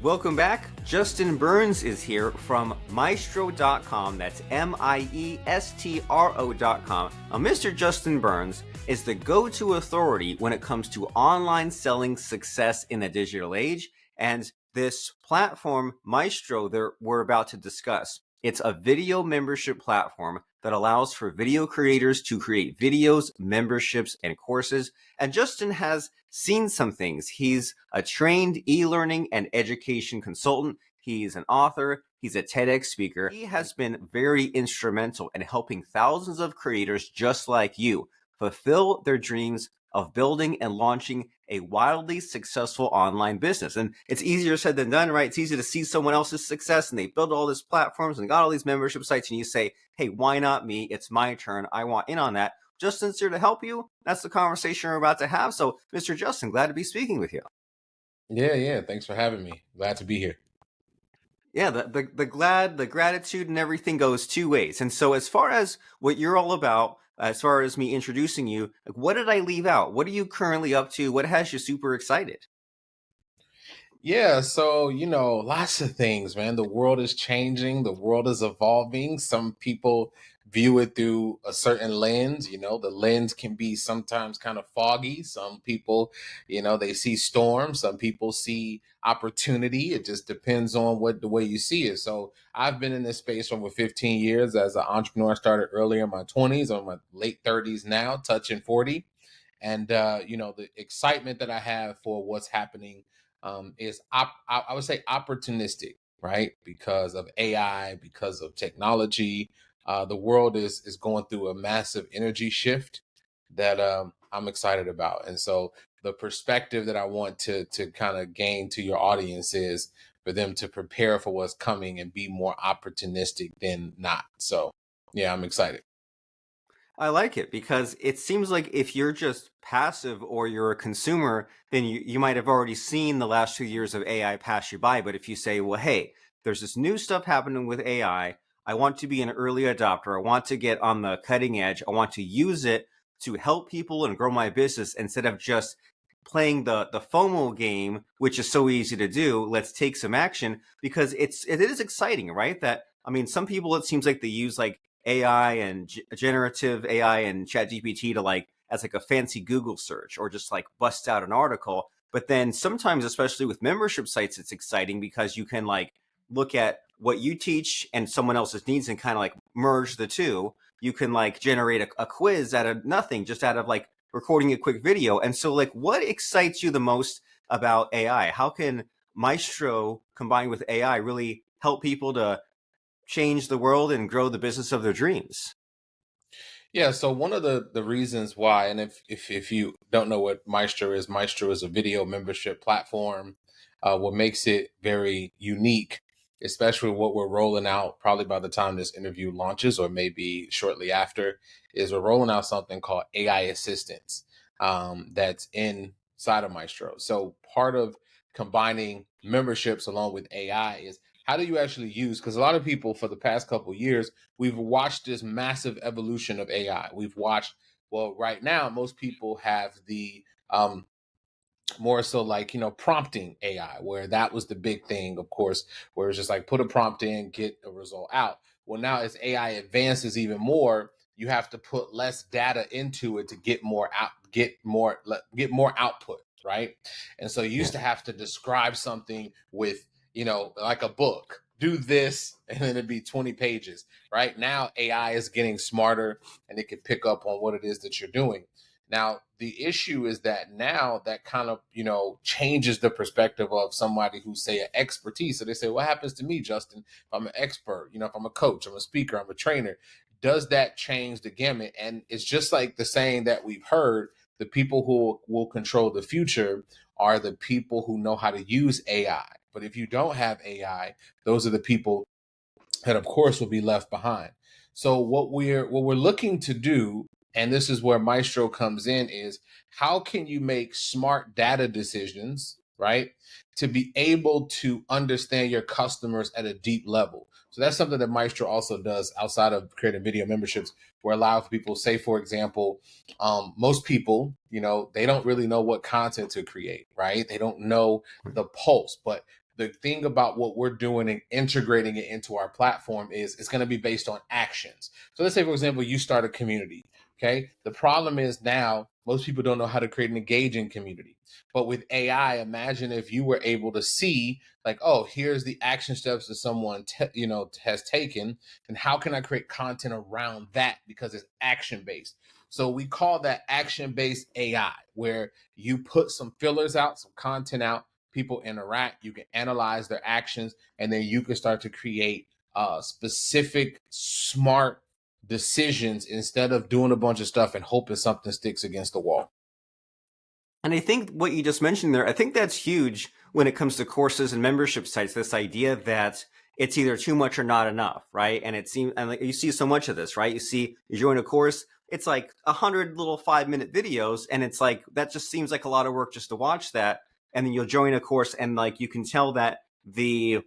Welcome back. Justin Burns is here from Miestro.com. That's Miestro.com. Now, Mr. Justin Burns is the go-to authority when it comes to online selling success in the digital age. And this platform, Miestro, that we're about to discuss, it's a video membership platform that allows for video creators to create videos, memberships, and courses. And Justin has seen some things. He's a trained e-learning and education consultant. He's an author. He's a TEDx speaker. He has been very instrumental in helping thousands of creators just like you fulfill their dreams of building and launching a wildly successful online business. And it's easier said than done, right? It's easy to see someone else's success and they build all these platforms and got all these membership sites and you say, hey, why not me? It's my turn. I want in on that. Justin's here to help you. That's the conversation we're about to have. So, Mr. Justin, glad to be speaking with you. Yeah. Thanks for having me. Glad to be here. Yeah, the gratitude and everything goes two ways. And so as far as what you're all about, as far as me introducing you, like, what did I leave out? What are you currently up to? What has you super excited? Yeah, so lots of things, man. The world is changing, the world is evolving. Some people view it through a certain lens. The lens can be sometimes kind of foggy. Some people, they see storms, some people see opportunity. It just depends on what the way you see it. So I've been in this space for over 15 years as an entrepreneur. I started earlier in my 20s, I'm in my late 30s now, touching 40. And the excitement that I have for what's happening is I would say opportunistic, right? Because of AI, because of technology, the world is going through a massive energy shift that I'm excited about. And so the perspective that I want to kind of gain to your audience is for them to prepare for what's coming and be more opportunistic than not. So yeah, I'm excited. I like it because it seems like if you're just passive or you're a consumer, then you might have already seen the last 2 years of AI pass you by. But if you say, well, hey, there's this new stuff happening with AI, I want to be an early adopter. I want to get on the cutting edge. I want to use it to help people and grow my business instead of just playing the FOMO game, which is so easy to do. Let's take some action because it is exciting, right? That I mean, some people it seems like they use like AI and generative AI and ChatGPT to like as like a fancy Google search or just like bust out an article. But then sometimes, especially with membership sites, it's exciting because you can like look at what you teach and someone else's needs and kind of like merge the two. You can like generate a quiz out of nothing, just out of like recording a quick video. And so, like, what excites you the most about AI? How can Maestro combined with AI really help people to change the world and grow the business of their dreams? Yeah, so one of the reasons why, and if you don't know what Maestro is a video membership platform. What makes it very unique, especially what we're rolling out, probably by the time this interview launches, or maybe shortly after, is we're rolling out something called AI Assistance, that's inside of Maestro. So part of combining memberships along with AI is how do you actually use? Because a lot of people for the past couple years we've watched this massive evolution of AI. We've watched, well, right now, most people have the more so like, prompting AI, where that was the big thing, of course, where it's just like put a prompt in, get a result out. Well, now as AI advances even more, you have to put less data into it to get more out, get more output, right? And so you Yeah. used to have to describe something with, like a book. Do this, and then it'd be 20 pages. Right now, AI is getting smarter and it can pick up on what it is that you're doing. Now, the issue is that now that kind of, changes the perspective of somebody who say an expertise. So they say, what happens to me, Justin, if I'm an expert, if I'm a coach, I'm a speaker, I'm a trainer, does that change the gamut? And it's just like the saying that we've heard, the people who will control the future are the people who know how to use AI. But if you don't have AI, those are the people that of course will be left behind. So what we're looking to do, and this is where Maestro comes in, is how can you make smart data decisions, right? To be able to understand your customers at a deep level. So that's something that Maestro also does outside of creating video memberships, where a lot of people say, for example, most people, they don't really know what content to create, right? They don't know the pulse, but the thing about what we're doing and integrating it into our platform is it's going to be based on actions. So let's say, for example, you start a community. Okay. The problem is now most people don't know how to create an engaging community. But with AI, imagine if you were able to see, like, oh, here's the action steps that someone has taken, and how can I create content around that because it's action based. So we call that action based AI, where you put some fillers out, some content out, people interact, you can analyze their actions, and then you can start to create specific, smart decisions instead of doing a bunch of stuff and hoping something sticks against the wall. And I think what you just mentioned there, I think that's huge when it comes to courses and membership sites. This idea that it's either too much or not enough, right? And it seems, and like, you see so much of this, right? You join a course, it's like 100 little 5-minute videos, and it's like that just seems like a lot of work just to watch that. And then you'll join a course, and like you can tell that the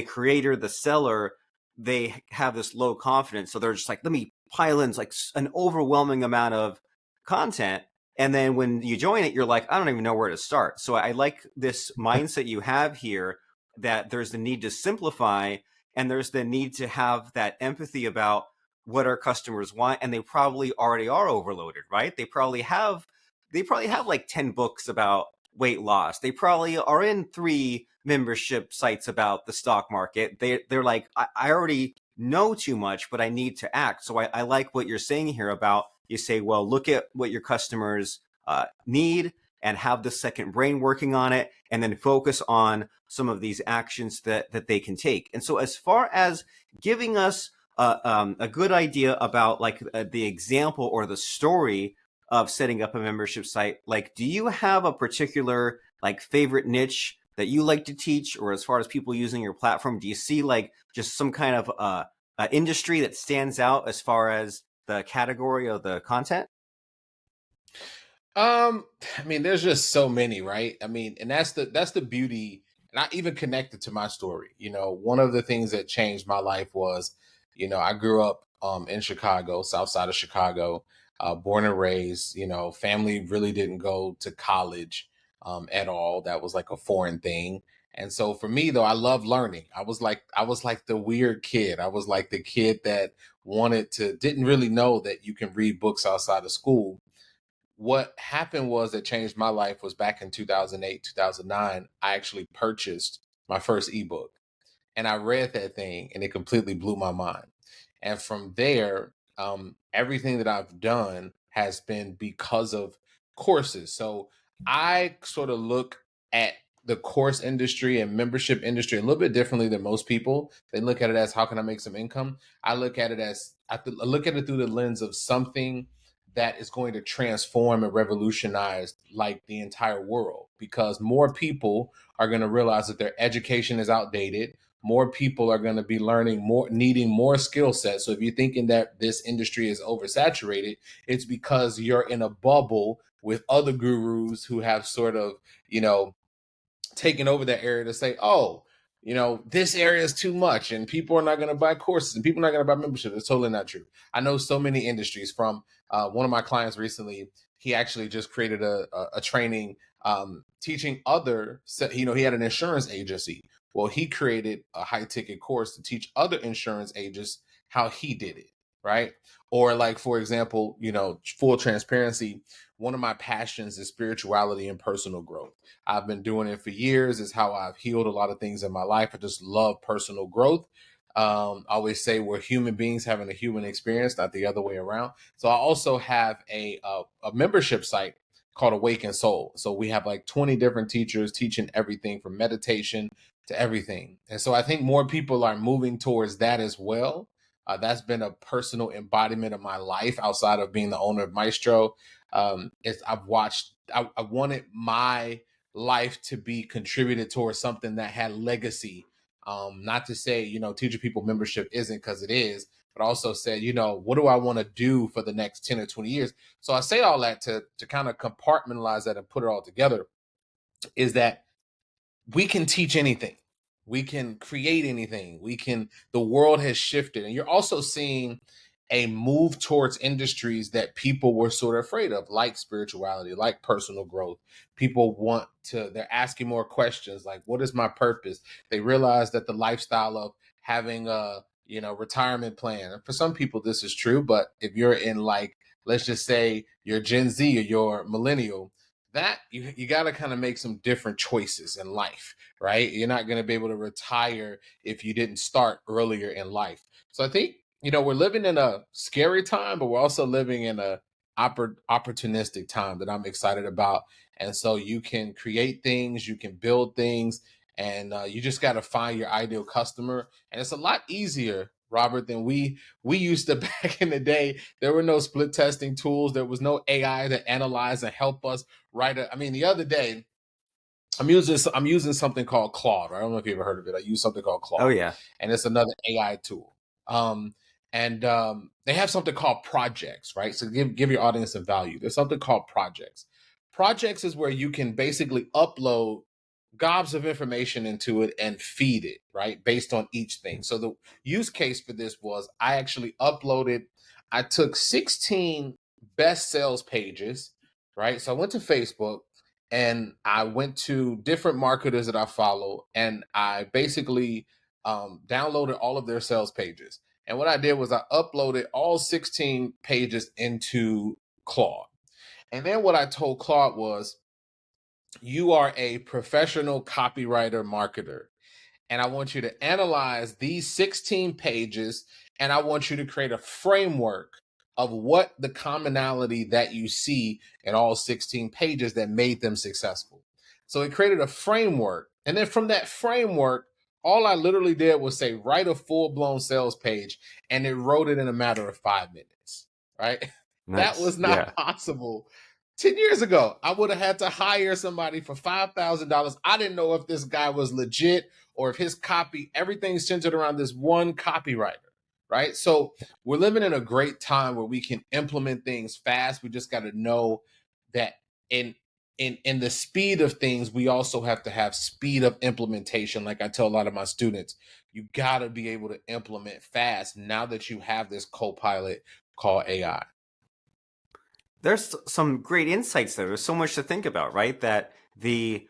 creator, the seller, they have this low confidence, so they're just like, let me pile in like an overwhelming amount of content, and then when you join it, you're like, I don't even know where to start. So I like this mindset you have here, that there's the need to simplify, and there's the need to have that empathy about what our customers want. And they probably already are overloaded, right? They probably have like 10 books about weight loss. They probably are in 3 membership sites about the stock market. They're like, I already know too much, but I need to act. So I like what you're saying here about, you say, well, look at what your customers need and have the second brain working on it, and then focus on some of these actions that they can take. And so as far as giving us a good idea about like the example or the story of setting up a membership site, like, do you have a particular like favorite niche that you like to teach, or as far as people using your platform, do you see like just some kind of industry that stands out as far as the category of the content? Um, I mean, there's just so many, right? I mean, and that's the beauty, not even connected to my story. One of the things that changed my life was, I grew up in Chicago, south side of Chicago, born and raised. Family really didn't go to college at all. That was like a foreign thing. And so for me though, I love learning. I was like the weird kid. I was like the kid that didn't really know that you can read books outside of school. What happened was that changed my life was back in 2008, 2009, I actually purchased my first ebook, and I read that thing and it completely blew my mind. And from there, everything that I've done has been because of courses. So I sort of look at the course industry and membership industry a little bit differently than most people. They look at it as, how can I make some income? I look at it as, I look at it through the lens of something that is going to transform and revolutionize like the entire world, because more people are going to realize that their education is outdated. More people are going to be learning more, needing more skill sets. So if you're thinking that this industry is oversaturated, it's because you're in a bubble with other gurus who have sort of, you know, taken over that area to say, oh, this area is too much and people are not going to buy courses and people are not going to buy membership. It's totally not true. I know so many industries. From one of my clients recently, he actually just created a training teaching he had an insurance agency. Well, he created a high ticket course to teach other insurance agents how he did it. Right. Or, like, for example, full transparency, one of my passions is spirituality and personal growth. I've been doing it for years. It's how I've healed a lot of things in my life. I just love personal growth. I always say we're human beings having a human experience, not the other way around. So I also have a membership site called Awaken Soul. So we have like 20 different teachers teaching everything from meditation to everything. And so I think more people are moving towards that as well. That's been a personal embodiment of my life outside of being the owner of Maestro. I wanted my life to be contributed towards something that had legacy. Not to say, teacher people membership isn't, because it is, but also said, what do I want to do for the next 10 or 20 years? So I say all that to kind of compartmentalize that and put it all together, is that we can teach anything. We can create anything. The world has shifted. And you're also seeing a move towards industries that people were sort of afraid of, like spirituality, like personal growth. People want to, they're asking more questions like, what is my purpose? They realize that the lifestyle of having a, retirement plan. And for some people, this is true, but if you're in, like, let's just say you're Gen Z or you're millennial, that you got to kind of make some different choices in life, right? You're not going to be able to retire if you didn't start earlier in life. So I think, we're living in a scary time, but we're also living in a opportunistic time that I'm excited about. And so you can create things, you can build things, and you just got to find your ideal customer. And it's a lot easier, Robert, than we used to back in the day. There were no split testing tools. There was no AI to analyze and help us write. I mean, the other day, I'm using something called Claude. I don't know if you ever heard of it. I use something called Oh Claude, yeah. and it's another AI tool. And they have something called projects, right? So give your audience some value. There's something called projects. Projects is where you can basically upload gobs of information into it and feed it, right? Based on each thing. So the use case for this was I actually uploaded, I took 16 best sales pages, right? So I went to Facebook and I went to different marketers that I follow and I basically downloaded all of their sales pages. And what I did was I uploaded all 16 pages into Claude. And then what I told Claude was, you are a professional copywriter marketer. And I want you to analyze these 16 pages and I want you to create a framework of what the commonality that you see in all 16 pages that made them successful. So it created a framework. And then from that framework, all I literally did was say, write a full blown sales page. And it wrote it in a matter of 5 minutes, right? That Nice. was Yeah. not possible 10 years ago. I would have had to hire somebody for $5,000. I didn't know if this guy was legit or if his copy, everything's centered around this one copywriter, right? So we're living in a great time where we can implement things fast. We just got to know that in in the speed of things, we also have to have speed of implementation. Like I tell a lot of my students, you got to be able to implement fast now that you have this co-pilot called AI. There's some great insights there. There's so much to think about, right? That the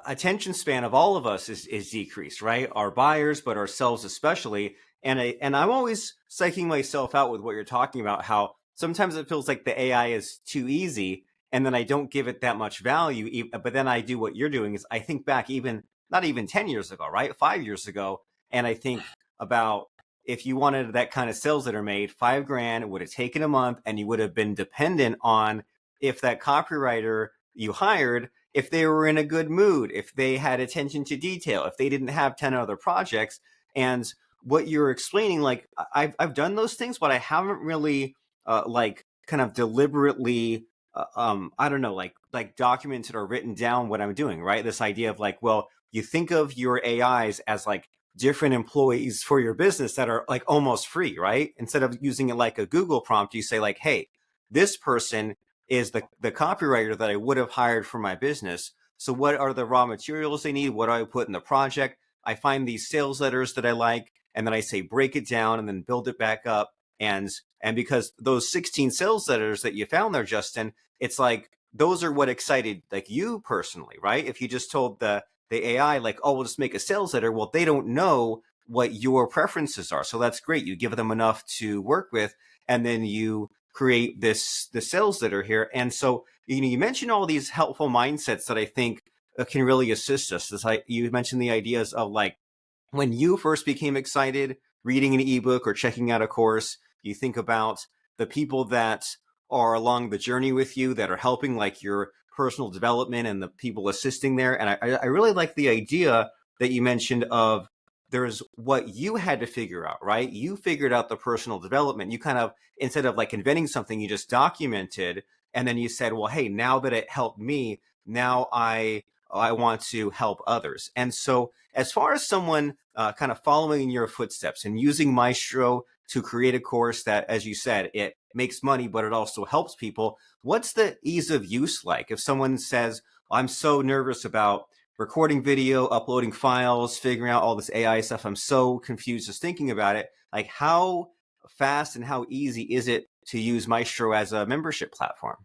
attention span of all of us is decreased, right? Our buyers, but ourselves especially. And I'm always psyching myself out with what you're talking about. How sometimes it feels like the AI is too easy, and then I don't give it that much value. But then I do what you're doing is I think back even not even 10 years ago, right? 5 years ago, and I think about if you wanted that kind of sales letter made, 5 grand, it would have taken a month, and you would have been dependent on if that copywriter you hired, if they were in a good mood, if they had attention to detail, if they didn't have 10 other projects. And what you're explaining, like I've done those things, but I haven't really like kind of deliberately I don't know, like documented or written down what I'm doing, right? This idea of like, well, you think of your AIs as like different employees for your business that are like almost free, right? Instead of using it like a Google prompt, you say like, hey, this person is the copywriter that I would have hired for my business. So what are the raw materials they need? What do I put in the project? I find these sales letters that I like, and then I say break it down and then build it back up. And because those 16 sales letters that you found there, Justin, it's like those are what excited like you personally, right? If you just told the AI like, oh, we'll just make a sales letter. Well, they don't know what your preferences are. So that's great. You give them enough to work with, and then you create the sales letter here. And so, you mentioned all these helpful mindsets that I think can really assist us. This, like, you mentioned the ideas of like when you first became excited reading an ebook or checking out a course, you think about the people that are along the journey with you that are helping like your personal development and the people assisting there. And I really like the idea that you mentioned of there's what you had to figure out, right? You figured out the personal development. You kind of, instead of like inventing something, you just documented. And then you said, well, hey, now that it helped me, now I want to help others. And so as far as someone kind of following in your footsteps and using Maestro to create a course that, as you said, it makes money, but it also helps people, what's the ease of use like? If someone says, I'm so nervous about recording video, uploading files, figuring out all this AI stuff, I'm so confused just thinking about it. Like, how fast and how easy is it to use Maestro as a membership platform?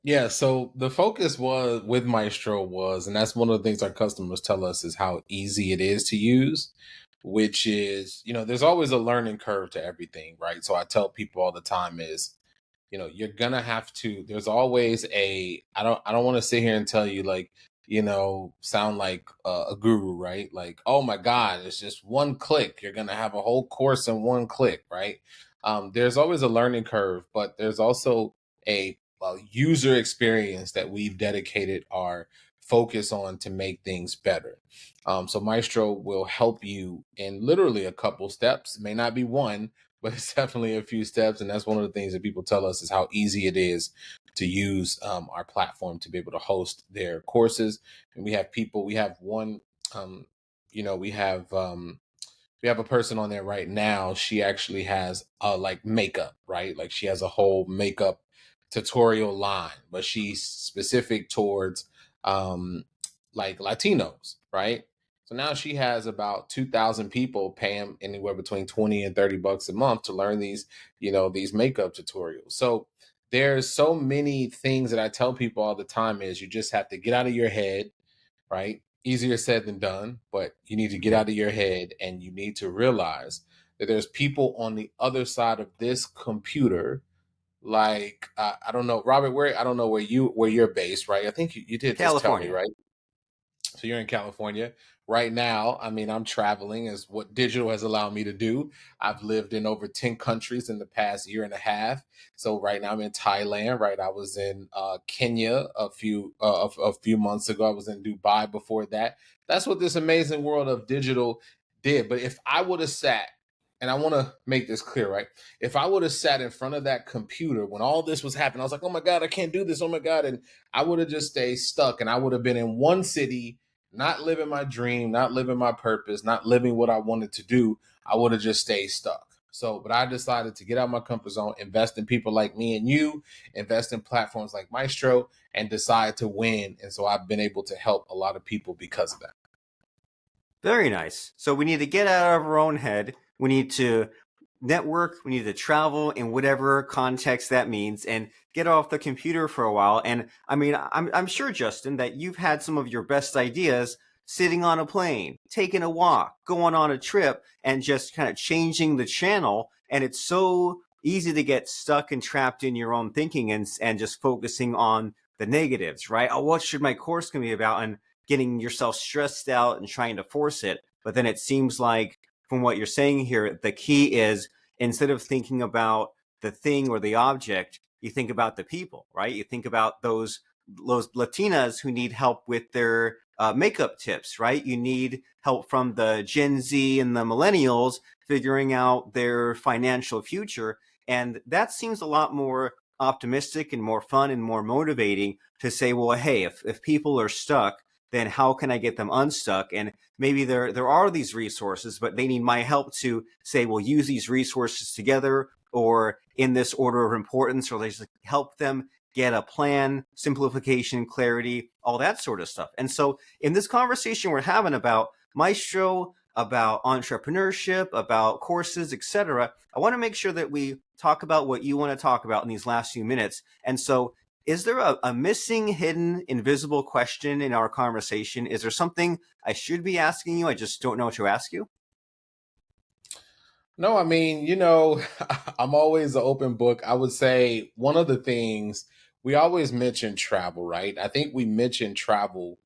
Yeah, so the focus was with Maestro was, and that's one of the things our customers tell us is how easy it is to use, which is, there's always a learning curve to everything, right? So I tell people all the time is, you're gonna have to, there's always I don't want to sit here and tell you like, sound like a guru, right? Like, oh my God, it's just one click. You're gonna have a whole course in one click, right? There's always a learning curve, but there's also a user experience that we've dedicated our focus on to make things better. So Maestro will help you in literally a couple steps. It may not be one, but it's definitely a few steps. And that's one of the things that people tell us is how easy it is to use our platform to be able to host their courses. And we have people, we have one, you know, we have a person on there right now. She actually has like makeup, right? Like she has a whole makeup tutorial line, but she's specific towards um like Latinos, right? So now she has about 2,000 people paying anywhere between 20 and 30 bucks a month to learn these makeup tutorials. So there's so many things that I tell people all the time is you just have to get out of your head, right? Easier said than done, but you need to get Mhm. out of your head and you need to realize that there's people on the other side of this computer. Like I don't know, Robert, where I don't know where you're based, right? I think you did just tell me, California. right? So you're in California right now. I mean, I'm traveling as what digital has allowed me to do. I've lived in over 10 countries in the past year and a half. So right now I'm in Thailand, right? I was in Kenya a few months ago. I was in Dubai before that. That's what this amazing world of digital did. But if I would have sat, and I want to make this clear, right? If I would have sat in front of that computer when all this was happening, I was like, oh my God, I can't do this. Oh my God. And I would have just stayed stuck and I would have been in one city, not living my dream, not living my purpose, not living what I wanted to do. I would have just stayed stuck. So, but I decided to get out of my comfort zone, invest in people like me and you, invest in platforms like Maestro, and decide to win. And so I've been able to help a lot of people because of that. Very nice. So we need to get out of our own head. We need to network. We need to travel in whatever context that means and get off the computer for a while. And I mean, I'm sure, Justin, that you've had some of your best ideas sitting on a plane, taking a walk, going on a trip, and just kind of changing the channel. And it's so easy to get stuck and trapped in your own thinking and just focusing on the negatives, right? Oh, what should my course gonna be about? And getting yourself stressed out and trying to force it. But then it seems like, from what you're saying here, the key is instead of thinking about the thing or the object, you think about the people, right? You think about those Latinas who need help with their makeup tips, right? You need help from the Gen Z and the millennials figuring out their financial future. And that seems a lot more optimistic and more fun and more motivating to say, well, hey, if people are stuck, then how can I get them unstuck? And maybe there are these resources, but they need my help to say, well, use these resources together or in this order of importance, or just help them get a plan, simplification, clarity, all that sort of stuff. And so in this conversation we're having about Maestro, about entrepreneurship, about courses, etc., I want to make sure that we talk about what you want to talk about in these last few minutes. And so is there a missing, hidden, invisible question in our conversation? Is there something I should be asking you? I just don't know what to ask you. No, I mean, I'm always an open book. I would say one of the things we always mention travel, right? I think we mention travel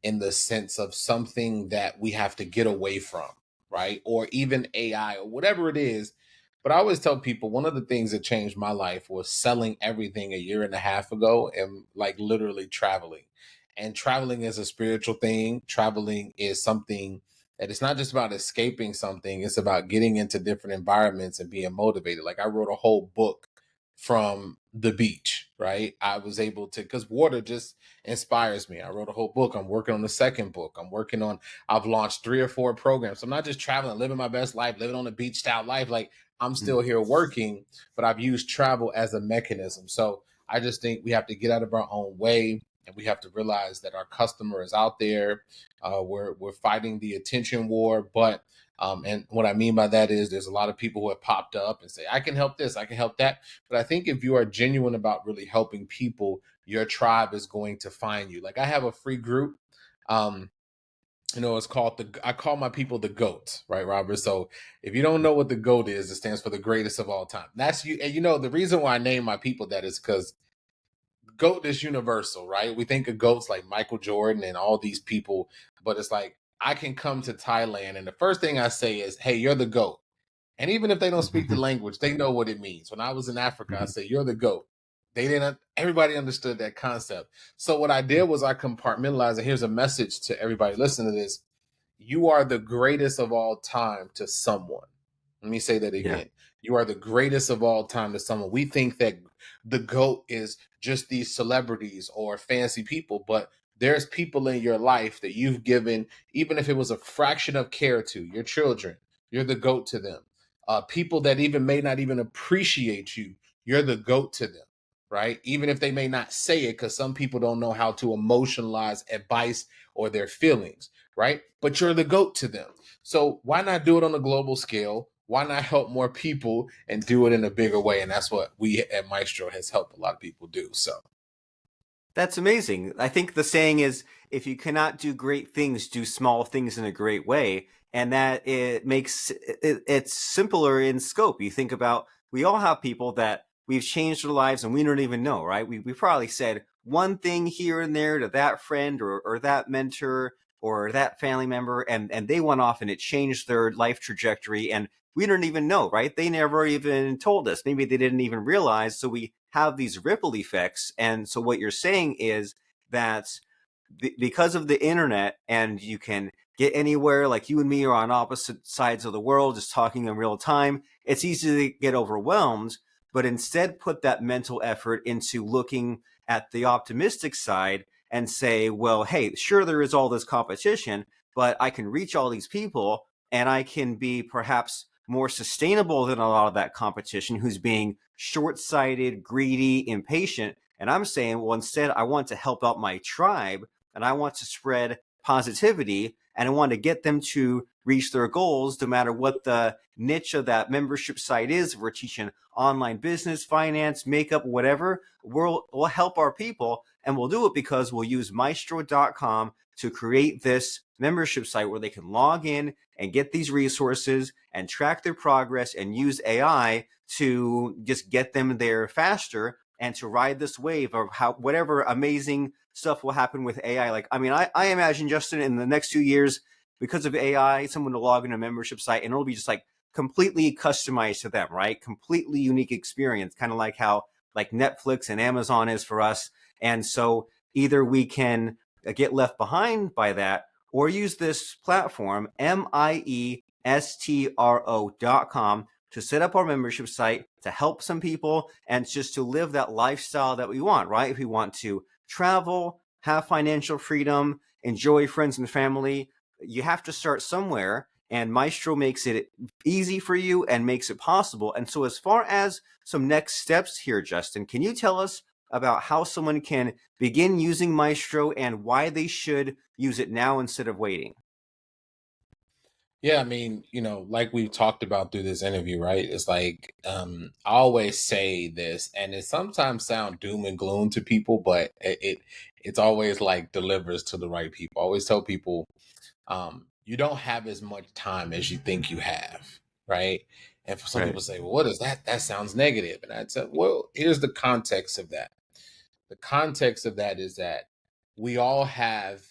in the sense of something that we have to get away from, right? Or even AI or whatever it is. But I always tell people one of the things that changed my life was selling everything a year and a half ago and like literally traveling. And traveling is a spiritual thing. Traveling is something that it's not just about escaping something, it's about getting into different environments and being motivated. Like I wrote a whole book from the beach, right? I was able to, because water just inspires me. I wrote a whole book. I'm working on the second book. I've launched 3 or 4 programs. So I'm not just traveling, living my best life, living on a beach style life. Like I'm still here working, but I've used travel as a mechanism. So I just think we have to get out of our own way and we have to realize that our customer is out there. We're fighting the attention war, but And what I mean by that is there's a lot of people who have popped up and say, I can help this, I can help that. But I think if you are genuine about really helping people, your tribe is going to find you. Like I have a free group. Um, it's called I call my people the GOAT, right, Robert? So if you don't know what the GOAT is, it stands for the greatest of all time. That's you. And the reason why I name my people that is because GOAT is universal, right? We think of GOATs like Michael Jordan and all these people, but it's like I can come to Thailand and the first thing I say is, hey, you're the GOAT. And even if they don't speak the language, they know what it means. When I was in Africa, I say, you're the GOAT. They didn't, everybody understood that concept. So what I did was I compartmentalized, and here's a message to everybody listening to this. You are the greatest of all time to someone. Let me say that Yeah. again. You are the greatest of all time to someone. We think that the GOAT is just these celebrities or fancy people, but there's people in your life that you've given, even if it was a fraction of care to, your children, you're the GOAT to them. People that even may not even appreciate you, you're the GOAT to them, right? Even if they may not say it, because some people don't know how to emotionalize advice or their feelings, right? But you're the GOAT to them. So why not do it on a global scale? Why not help more people and do it in a bigger way? And that's what we at Maestro has helped a lot of people do. So That's amazing. I think the saying is, if you cannot do great things, do small things in a great way. And that it makes it's simpler in scope. You think about, we all have people that we've changed their lives and we don't even know, right? We probably said one thing here and there to that friend or that mentor or that family member, and they went off and it changed their life trajectory. And we don't even know, right? They never even told us. Maybe they didn't even realize. So we have these ripple effects. And so what you're saying is that because of the internet, and you can get anywhere, like you and me are on opposite sides of the world just talking in real time, it's easy to get overwhelmed. But instead put that mental effort into looking at the optimistic side and say, well, hey, sure, there is all this competition, but I can reach all these people and I can be perhaps more sustainable than a lot of that competition who's being short-sighted, greedy, impatient. And I'm saying, well, instead, I want to help out my tribe and I want to spread positivity and I want to get them to reach their goals no matter what the niche of that membership site is. If we're teaching online business, finance, makeup, whatever, we'll help our people, and we'll do it because we'll use maestro.com to create this membership site where they can log in and get these resources and track their progress and use AI to just get them there faster and to ride this wave of how whatever amazing stuff will happen with AI. Like, I mean, I imagine, Justin, in the next 2 years, because of AI, someone will log in a membership site and it'll be just like completely customized to them, right? Completely unique experience, kind of like how like Netflix and Amazon is for us. And so either we can get left behind by that or use this platform, miestro.com, to set up our membership site, to help some people, and just to live that lifestyle that we want, right? If we want to travel, have financial freedom, enjoy friends and family, you have to start somewhere. And Maestro makes it easy for you and makes it possible. And so, as far as some next steps here, Justin, can you tell us about how someone can begin using Maestro and why they should use it now instead of waiting? yeah, I mean, like we've talked about through this interview, right? It's like I always say this, and it sometimes sound doom and gloom to people, but it's always like delivers to the right people. I always tell people you don't have as much time as you think you have, right? And for some Right. people say, well, what is that? That sounds negative. And I'd say, well, here's the context of that. The context of that is that we all have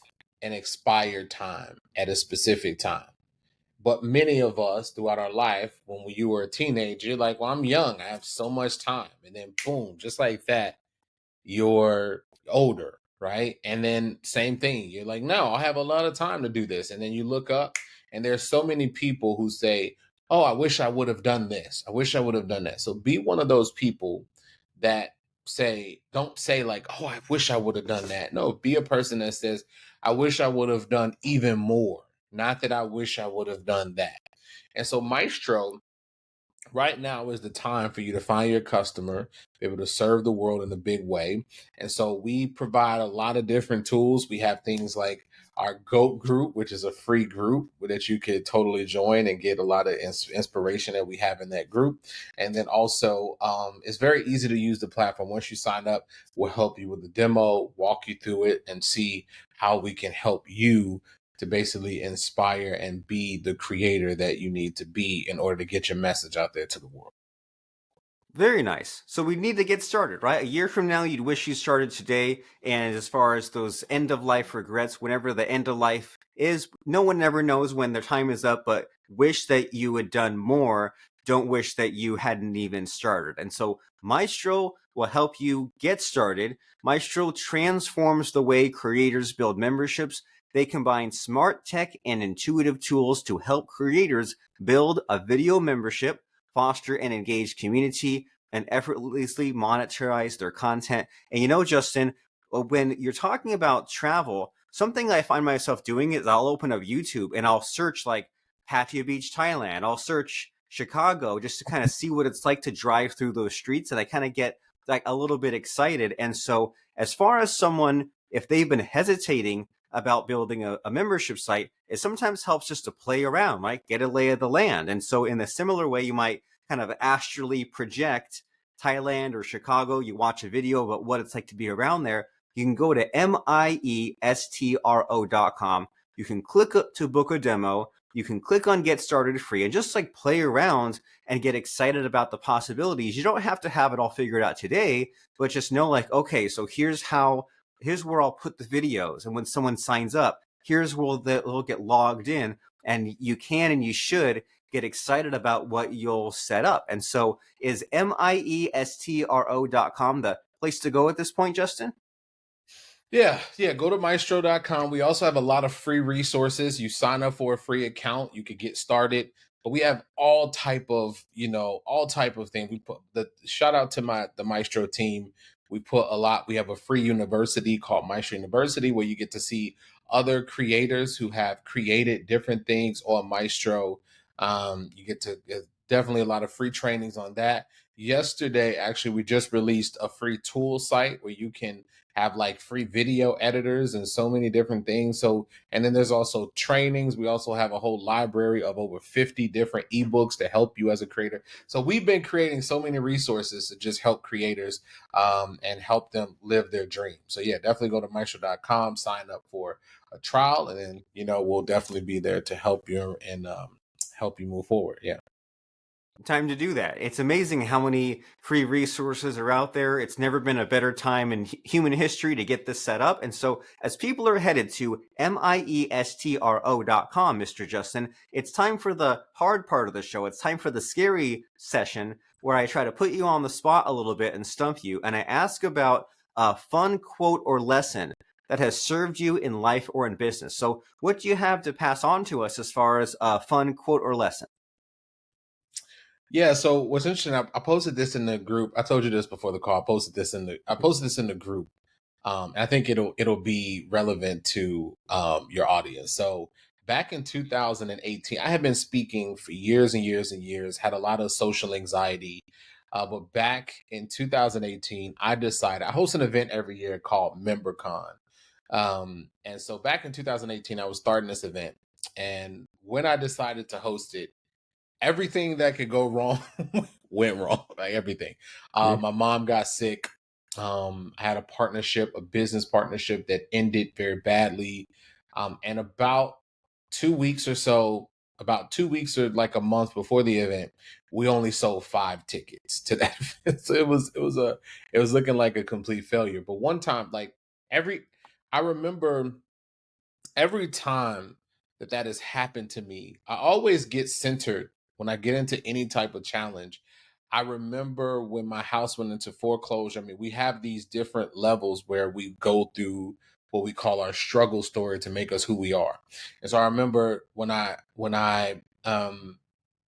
an expired time at a specific time. But many of us throughout our life, when you were a teenager, you're like, well, I'm young. I have so much time. And then boom, just like that, you're older, right? And then same thing, you're like, no, I have a lot of time to do this. And then you look up and there's so many people who say, oh, I wish I would have done this. I wish I would have done that. So be one of those people that don't say like, oh, I wish I would have done that. No, be a person that says, I wish I would have done even more. Not that I wish I would have done that. And so Maestro right now is the time for you to find your customer, be able to serve the world in a big way. And so we provide a lot of different tools. We have things like our GOAT group, which is a free group that you could totally join and get a lot of inspiration that we have in that group. And then also, it's very easy to use the platform. Once you sign up, we'll help you with the demo, walk you through it, and see how we can help you to basically inspire and be the creator that you need to be in order to get your message out there to the world. Very nice. So we need to get started, right? A year from now, you'd wish you started today. And as far as those end of life regrets, whenever the end of life is, no one ever knows when their time is up, but wish that you had done more. Don't wish that you hadn't even started. And so Maestro will help you get started. Maestro transforms the way creators build memberships. They combine smart tech and intuitive tools to help creators build a video membership, foster an engaged community, and effortlessly monetize their content. And you know, Justin, when you're talking about travel, something I find myself doing is I'll open up YouTube and I'll search like Pattaya Beach, Thailand. I'll search Chicago just to kind of see what it's like to drive through those streets. And I kind of get like a little bit excited. And so, as far as someone, if they've been hesitating about building a membership site, it sometimes helps just to play around, right? Get a lay of the land. And so, in a similar way, you might kind of astrally project Thailand or Chicago. You watch a video about what it's like to be around there. You can go to miestro.com. You can click to book a demo. You can click on get started free and just like play around and get excited about the possibilities. You don't have to have it all figured out today, but just know like, okay, so here's where I'll put the videos. And when someone signs up, here's where they'll get logged in. And you can and you should get excited about what you'll set up. And so is miestro.com the place to go at this point, Justin? Yeah, yeah. Go to maestro.com. We also have a lot of free resources. You sign up for a free account, you could get started. But we have all type of, all type of things. We put the shout out to the Maestro team. We put a lot. We have a free university called Maestro University where you get to see other creators who have created different things on Maestro. You get to definitely a lot of free trainings on that. Yesterday, actually, we just released a free tool site where you can have like free video editors and so many different things. So, and then there's also trainings. We also have a whole library of over 50 different ebooks to help you as a creator. So we've been creating so many resources to just help creators and help them live their dream. So yeah, definitely go to maestro.com, sign up for a trial, and then, we'll definitely be there to help you and help you move forward. Yeah. Time to do that. It's amazing how many free resources are out there. It's never been a better time in human history to get this set up. And so, as people are headed to miestro.com, Mr. Justin, it's time for the hard part of the show. It's time for the scary session where I try to put you on the spot a little bit and stump you. And I ask about a fun quote or lesson that has served you in life or in business. So, what do you have to pass on to us as far as a fun quote or lesson? Yeah. So what's interesting, I posted this in the group. I told you this before the call. I posted this in the group. I think it'll be relevant to your audience. So back in 2018, I had been speaking for years and years and years, had a lot of social anxiety. But back in 2018, I host an event every year called MemberCon. And so back in 2018, I was starting this event. And when I decided to host it, everything that could go wrong went wrong, like everything. Yeah. My mom got sick. I had a business partnership that ended very badly. And about 2 weeks or so, about 2 weeks or like a month before the event, we only sold 5 tickets to that event. So it was looking like a complete failure. But one time, like every I remember every time that has happened to me, I always get centered when I get into any type of challenge. I remember when my house went into foreclosure. I mean, we have these different levels where we go through what we call our struggle story to make us who we are. And so I remember when I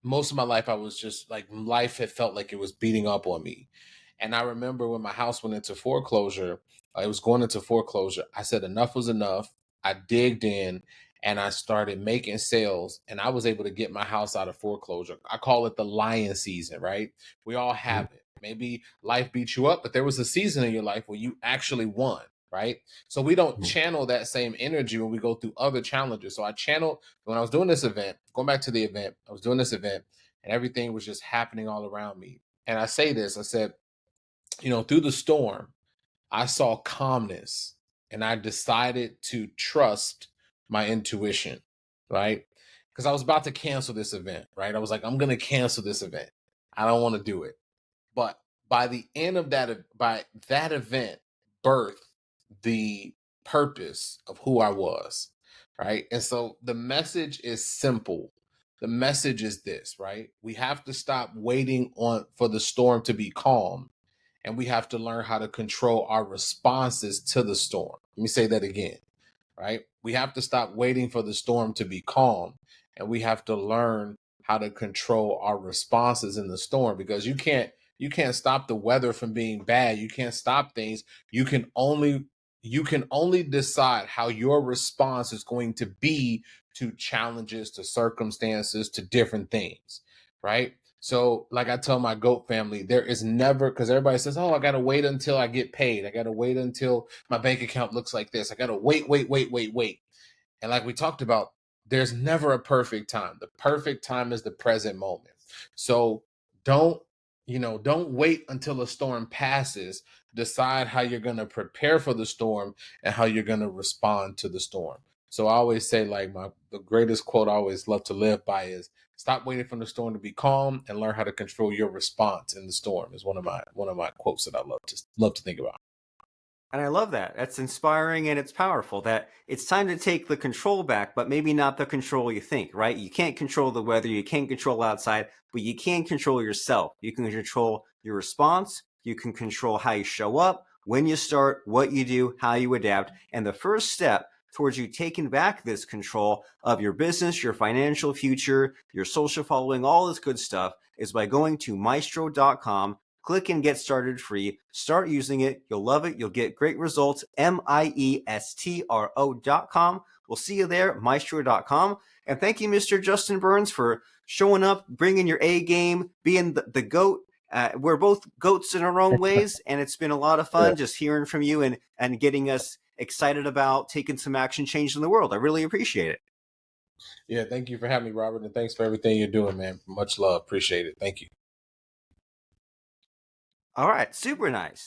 most of my life I was just like life had felt like it was beating up on me. And I remember when my house went into foreclosure, it was going into foreclosure. I said enough was enough. I digged in and I started making sales and I was able to get my house out of foreclosure. I call it the lion season, right? We all Mhm. have it. Maybe life beat you up, but there was a season in your life where you actually won. right? So we don't channel that same energy when we go through other challenges. So I channeled when I was doing this event, going back to the event, I was doing this event and everything was just happening all around me. And I say this, I said, through the storm, I saw calmness and I decided to trust my intuition, right? Because I was about to cancel this event, right? I was like, I'm going to cancel this event. I don't want to do it. But by the end of by that event, birthed the purpose of who I was, right? And so the message is simple. The message is this, right? We have to stop waiting for the storm to be calm, and we have to learn how to control our responses to the storm. Let me say that again, right? We have to stop waiting for the storm to be calm, and we have to learn how to control our responses in the storm, because you can't stop the weather from being bad. You can't stop things. You can only decide how your response is going to be to challenges, to circumstances, to different things, right? So, like I tell my goat family, there is never, because everybody says, oh, I got to wait until I get paid. I got to wait until my bank account looks like this. I got to wait, wait, wait, wait, wait. And like we talked about, there's never a perfect time. The perfect time is the present moment. So don't wait until a storm passes. Decide how you're going to prepare for the storm and how you're going to respond to the storm. So I always say, like, the greatest quote I always love to live by is, stop waiting for the storm to be calm and learn how to control your response in the storm. Is one of my quotes that I love to think about. And I love that. That's inspiring and it's powerful that it's time to take the control back, but maybe not the control you think, right? You can't control the weather, you can't control outside, but you can control yourself. You can control your response, you can control how you show up, when you start, what you do, how you adapt. And the first step towards you taking back this control of your business, your financial future, your social following, all this good stuff is by going to Miestro.com. Click and get started free. Start using it. You'll love it. You'll get great results. Miestro.com. We'll see you there, Miestro.com. And thank you, Mr. Justin Burns, for showing up, bringing your A game, being the GOAT. We're both goats in our own ways, and it's been a lot of fun just hearing from you and getting us excited about taking some action, changing the world. I really appreciate it. Yeah, thank you for having me, Robert, and thanks for everything you're doing, man. Much love. Appreciate it. Thank you. All right, super nice.